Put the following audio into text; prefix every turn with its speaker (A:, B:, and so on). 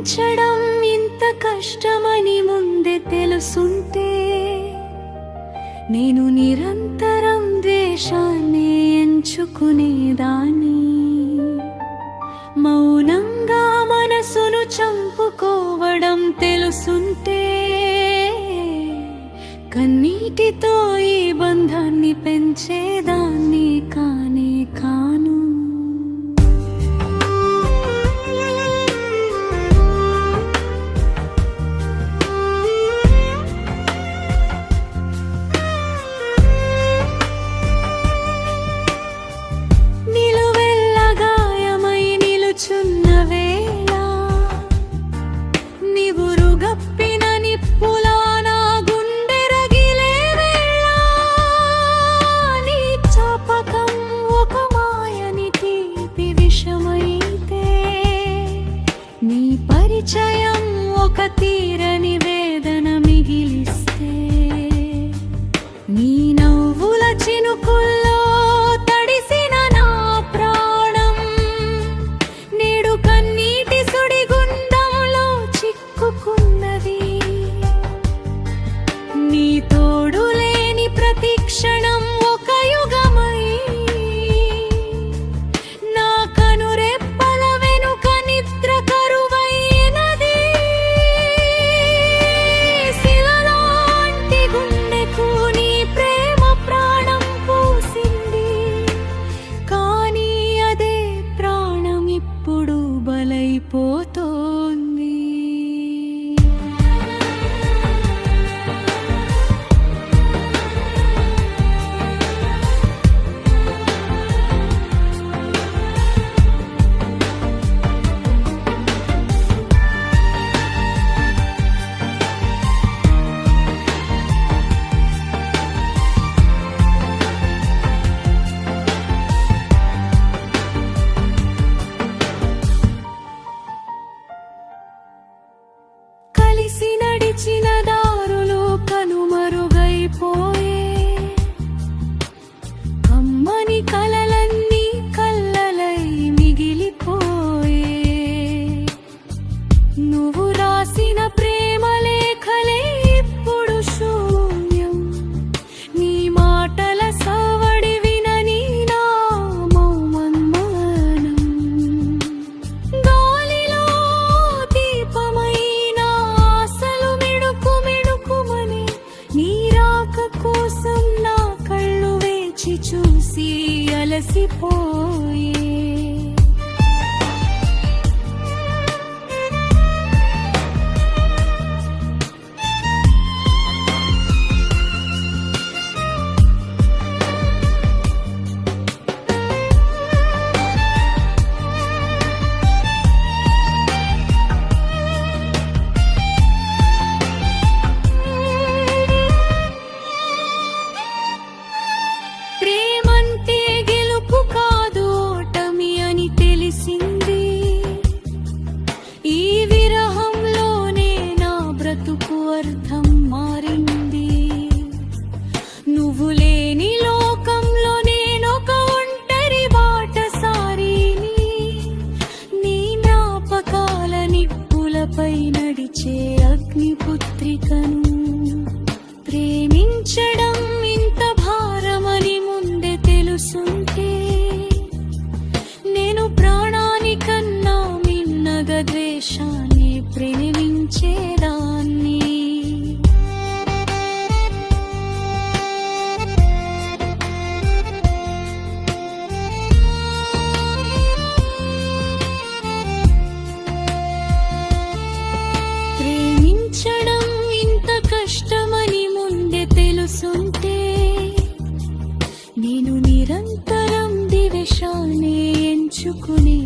A: ప్రేమించడం ఇంత కష్టమని ముందే తెలుసుంటే నేను నిరంతరం ద్వేషాన్ని ఎంచుకునేదాన్ని. మౌనంగా మనసును చంపుకోవడం తెలుసుంటే కన్నీటితో ఈ బంధాన్ని పెంచేదాన్ని కానే కాను. పరిచయం ఒక తీరని వేదన మిగిలిస్తే నీ నవ్వుల చినుకుల్లో తడిసిన నా ప్రాణం నేడు కన్నీటి సుడిగుండంలో చిక్కుకున్నది. నీ తోడు లేని ప్రతి క్షణం ఒక యుగమై నా కనురెప్పల వెనుక నిద్ర బలైపోతోంది. కలిసి నడిచిన దారులు కనుమరుగైపోయే కమ్మని కలలన్నీ కల్లలై మిగిలిపోయే నువ్వు రాసిన ప్రేమ లేఖలే ఇప్పుడు శూన్యం. నీ మాటల సవడి వినని నా మౌనం గాలిలో దీపమై కోసం నా కళ్ళు వేచి చూసి అలసిపోయే అర్థం మారింది. నువ్వు లేని లోకంలో నేనొక ఒంటరి బాటసారిని. నీ జ్ఞాపకాల నిప్పులపై నడిచే అగ్నిపుత్రికను. ప్రేమించడం ఇంత భారమని ముందే తెలుసుంటే నేను ప్రాణానికన్నా మిన్నగా ద్వేషాన్ని ప్రేమించేదాన్ని. ప్రేమించడం ఇంత కష్టమని ముందే తెలుసుంటే నేను నిరంతరం ద్వేషాన్ని ఎంచుకునే